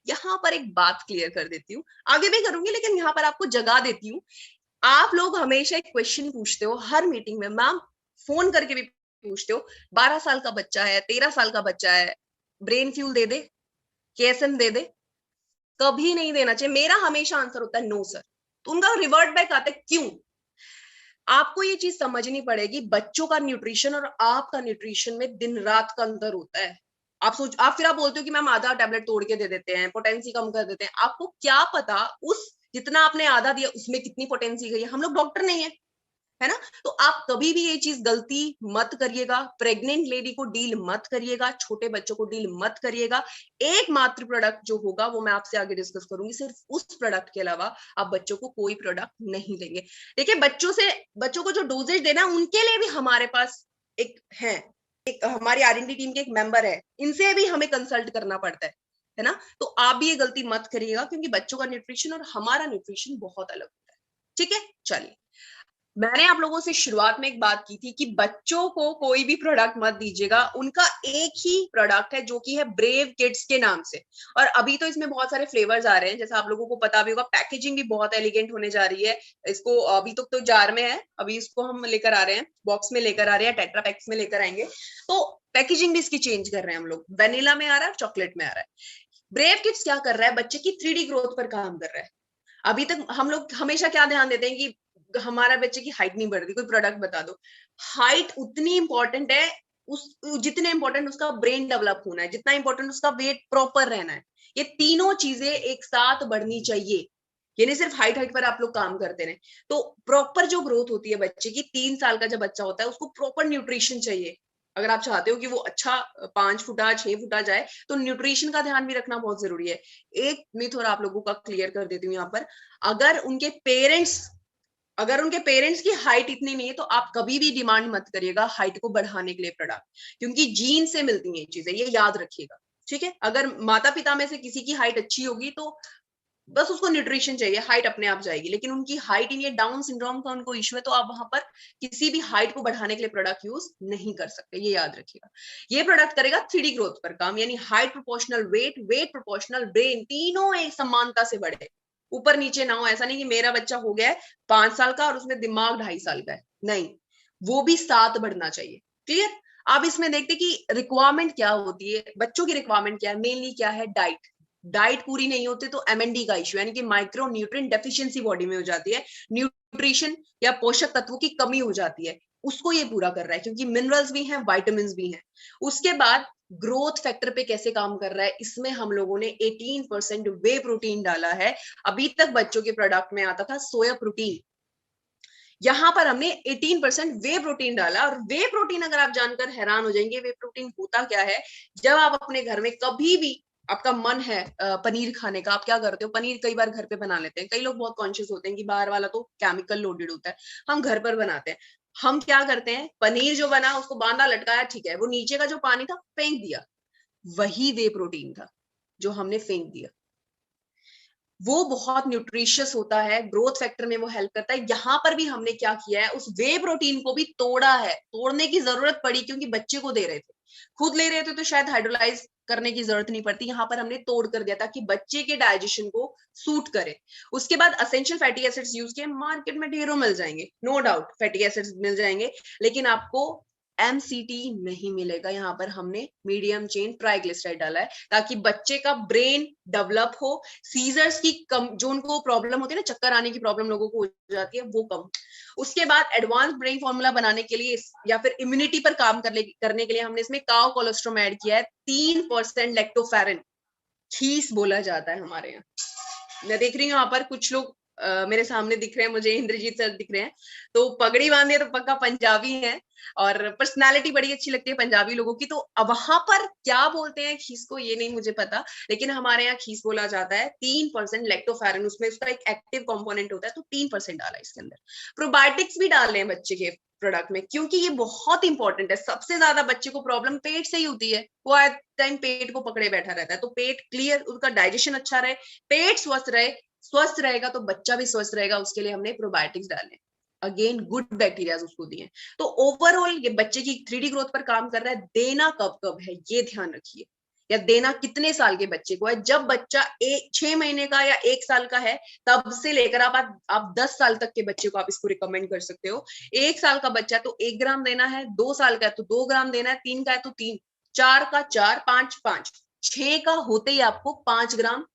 यहाँ पर एक बात क्लियर कर देती हूँ, आगे भी करूंगी लेकिन यहाँ पर आपको जगा देती हूँ। आप लोग हमेशा एक क्वेश्चन पूछते हो हर मीटिंग में, मैम फोन करके भी पूछते हो, 12 साल का बच्चा है, 13 साल का बच्चा है, ब्रेन फ्यूल दे दे, केएसएम दे दे? कभी नहीं देना चाहिए। मेरा हमेशा आंसर होता है नो सर। तो उनका रिवर्ट बैक आता है क्यों? आपको ये चीज समझनी पड़ेगी, बच्चों का न्यूट्रिशन और आपका न्यूट्रिशन में दिन रात का अंतर होता है। आप बोलते हो कि मैम आधा टैबलेट तोड़ के दे देते हैं, पोटेंसी कम कर देते हैं। आपको क्या पता उस जितना आपने आधा दिया उसमें कितनी पोटेंसी गई है? हम लोग डॉक्टर नहीं है, है ना? तो आप कभी भी ये चीज गलती मत करिएगा। प्रेग्नेंट लेडी को डील मत करिएगा, छोटे बच्चों को डील मत करिएगा। एकमात्र प्रोडक्ट जो होगा वो मैं आपसे आगे डिस्कस करूंगी, सिर्फ उस प्रोडक्ट के अलावा आप बच्चों को कोई प्रोडक्ट नहीं देंगे। देखिए, बच्चों को जो डोजेज देना है उनके लिए भी हमारे पास एक है, एक हमारी R&D टीम के एक मेंबर है, इनसे भी हमें कंसल्ट करना पड़ता है ना? तो आप भी ये गलती मत करिएगा, क्योंकि बच्चों का न्यूट्रिशन और हमारा न्यूट्रिशन बहुत अलग होता है। ठीक है, चलिए। मैंने आप लोगों से शुरुआत में एक बात की थी कि बच्चों को कोई भी प्रोडक्ट मत दीजिएगा। उनका एक ही प्रोडक्ट है जो कि है ब्रेव किड्स के नाम से, और अभी तो इसमें बहुत सारे फ्लेवर्स आ रहे हैं, जैसा आप लोगों को पता भी होगा। पैकेजिंग भी बहुत एलिगेंट होने जा रही है। इसको अभी तो जार में है, अभी इसको हम लेकर आ रहे हैं, बॉक्स में लेकर आ रहे हैं, टेट्रा पैक्स में लेकर आएंगे। तो पैकेजिंग भी इसकी चेंज कर रहे हैं हम लोग। वेनिला में आ रहा है, चॉकलेट में आ रहा है। ब्रेव किड्स क्या कर रहा है? बच्चे की 3D ग्रोथ पर काम कर रहा है। अभी तक हम लोग हमेशा क्या ध्यान देते हैं कि हमारा बच्चे की हाइट नहीं बढ़ रही, कोई प्रोडक्ट बता दो। हाइट उतनी इंपॉर्टेंट है, उस जितने इंपॉर्टेंट उसका ब्रेन डेवलप होना है, जितना इंपॉर्टेंट उसका वेट प्रॉपर रहना है। ये तीनों चीजें एक साथ बढ़नी चाहिए। ये नहीं सिर्फ हाइट हाइट पर आप लोग काम करते रहे। तो प्रॉपर जो ग्रोथ होती है बच्चे की, 3 साल का जब बच्चा होता है उसको प्रॉपर न्यूट्रिशन चाहिए। अगर आप चाहते हो कि वो अच्छा 5 फुटा 6 फुटा जाए, तो न्यूट्रिशन का ध्यान भी रखना बहुत जरूरी है। एक मिथ और आप लोगों का क्लियर कर देती हूँ यहाँ पर। अगर उनके पेरेंट्स अगर उनके पेरेंट्स की हाइट इतनी नहीं है, तो आप कभी भी डिमांड मत करिएगा हाइट को बढ़ाने के लिए प्रोडक्ट, क्योंकि जीन से मिलती है ये चीजें, ये याद रखिएगा। ठीक है, अगर माता पिता में से किसी की हाइट अच्छी होगी तो बस उसको न्यूट्रिशन चाहिए, हाइट अपने आप जाएगी। लेकिन उनकी हाइट इन ये डाउन सिंड्रोम का उनको इश्यू है, तो आप वहां पर किसी भी हाइट को बढ़ाने के लिए प्रोडक्ट यूज नहीं कर सकते, ये याद रखिएगा। ये प्रोडक्ट करेगा 3D ग्रोथ पर काम, यानी height proportional weight, weight proportional brain, तीनों एक समानता से बढ़े, ऊपर नीचे ना हो। ऐसा नहीं कि मेरा बच्चा हो गया है 5 साल का और उसमें दिमाग 2.5 साल का है, नहीं, वो भी साथ बढ़ना चाहिए। क्लियर? आप इसमें देखते कि रिक्वायरमेंट क्या होती है, बच्चों की रिक्वायरमेंट क्या है, मेनली क्या है? डाइट। डाइट पूरी नहीं होती तो MND का इश्यू, यानी कि माइक्रो न्यूट्रिएंट डेफिशिएंसी बॉडी में हो जाती है, न्यूट्रिशन या पोषक तत्वों की कमी हो जाती है। उसको ये पूरा कर रहा है, क्योंकि मिनरल्स भी हैं, वाइटामिन भी हैं। उसके बाद ग्रोथ फैक्टर पे कैसे काम कर रहा है, इसमें हम लोगों ने 18% वे प्रोटीन डाला है। अभी तक बच्चों के प्रोडक्ट में आता था सोया प्रोटीन, यहां पर हमने 18% वे प्रोटीन डाला। और वे प्रोटीन अगर आप जानकर हैरान हो जाएंगे, वे प्रोटीन होता क्या है? जब आप अपने घर में कभी भी आपका मन है पनीर खाने का, आप क्या करते हो? पनीर कई बार घर पे बना लेते हैं। कई लोग बहुत कॉन्शियस होते हैं कि बाहर वाला तो केमिकल लोडेड होता है, हम घर पर बनाते हैं। हम क्या करते हैं? पनीर जो बना उसको बांधा लटकाया, ठीक है, वो नीचे का जो पानी था फेंक दिया, वही वे प्रोटीन था जो हमने फेंक दिया। वो बहुत न्यूट्रिशियस होता है, ग्रोथ फैक्टर में वो हेल्प करता है। यहाँ पर भी हमने क्या किया है, उस वे प्रोटीन को भी तोड़ा है। तोड़ने की जरूरत पड़ी क्योंकि बच्चे को दे रहे थे, खुद ले रहे थे तो शायद हाइड्रोलाइज करने की जरूरत नहीं पड़ती। यहाँ पर हमने तोड़ कर दिया ताकि बच्चे के डाइजेशन को सूट करे। उसके बाद असेंशियल फैटी एसिड्स यूज किए। मार्केट में ढेरों मिल जाएंगे, नो डाउट फैटी एसिड्स मिल जाएंगे, लेकिन आपको MCT नहीं मिलेगा। यहाँ पर हमने मीडियम चेन ट्राइग्लिसराइड डाला है ताकि बच्चे का ब्रेन डेवलप हो, सीजर्स की कम जो उनको प्रॉब्लम होती है ना, चक्कर आने की प्रॉब्लम लोगों को हो जाती है, वो कम। उसके बाद एडवांस ब्रेन फॉर्मूला बनाने के लिए या फिर इम्यूनिटी पर काम करने के लिए हमने इसमें काओ कोलेस्ट्रॉल ऐड किया है। 3% लैक्टोफेरिन, खीस बोला जाता है हमारे यहाँ। मैं देख रही हूँ यहाँ पर कुछ लोग मेरे सामने दिख रहे हैं, मुझे इंद्रजीत सर दिख रहे हैं, तो पगड़ी बांधे तो पक्का पंजाबी है, और पर्सनालिटी बड़ी अच्छी लगती है पंजाबी लोगों की। तो अब वहां पर क्या बोलते हैं खीस को, ये नहीं मुझे पता, लेकिन हमारे यहाँ खीस बोला जाता है। 3% लैक्टोफेरिन, उसमें उसका एक एक्टिव कंपोनेंट होता है, तो 3% डाला इसके अंदर। प्रोबायोटिक्स भी डाल रहे हैं बच्चे के प्रोडक्ट में, क्योंकि ये बहुत इंपॉर्टेंट है। सबसे ज्यादा बच्चे को प्रॉब्लम पेट से ही होती है, वो हर टाइम पेट को पकड़े बैठा रहता है। तो पेट क्लियर, उसका डाइजेशन अच्छा रहे, पेट स्वस्थ रहे, स्वस्थ रहेगा तो बच्चा भी स्वस्थ रहेगा। उसके लिए हमने प्रोबायोटिक्स डाले, अगेन गुड बैक्टीरियाज उसको दिए। तो ओवरऑल ये बच्चे की 3D ग्रोथ पर काम कर रहा है। देना कब कब है ये ध्यान रखिए, या देना कितने साल के बच्चे को है। जब बच्चा 6 महीने का या 1 साल का है तब से लेकर आप 10 साल तक के बच्चे को आप इसको रिकमेंड कर सकते हो। 1 साल का बच्चा है तो 1 ग्राम देना है, 2 साल का है तो 2 ग्राम देना है, 3 का है तो 3, 4 का 4, 5 5, 6 का होते ही आपको 5 ग्राम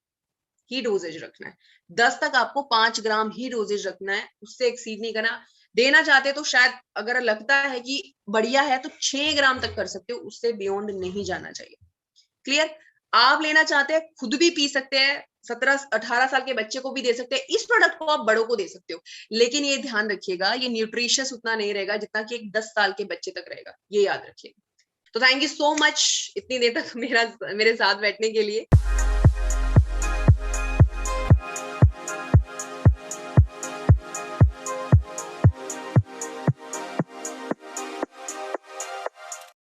ही डोजेज रखना है। 10 तक आपको 5 ग्राम ही डोजेज रखना है, उससे एक्सीड नहीं करना। देना चाहते तो शायद अगर लगता है कि बढ़िया है तो 6 ग्राम तक कर सकते हो, उससे बियॉन्ड नहीं जाना चाहिए। क्लियर? आप लेना चाहते हैं खुद भी पी सकते हैं, 17-18 साल के बच्चे को भी दे सकते हैं, इस प्रोडक्ट को आप बड़ों को दे सकते हो, लेकिन ये ध्यान रखिएगा ये न्यूट्रिशियस उतना नहीं रहेगा जितना कि एक 10 साल के बच्चे तक रहेगा, ये याद रखिएगा। तो थैंक यू सो मच इतनी देर तक मेरे साथ बैठने के लिए।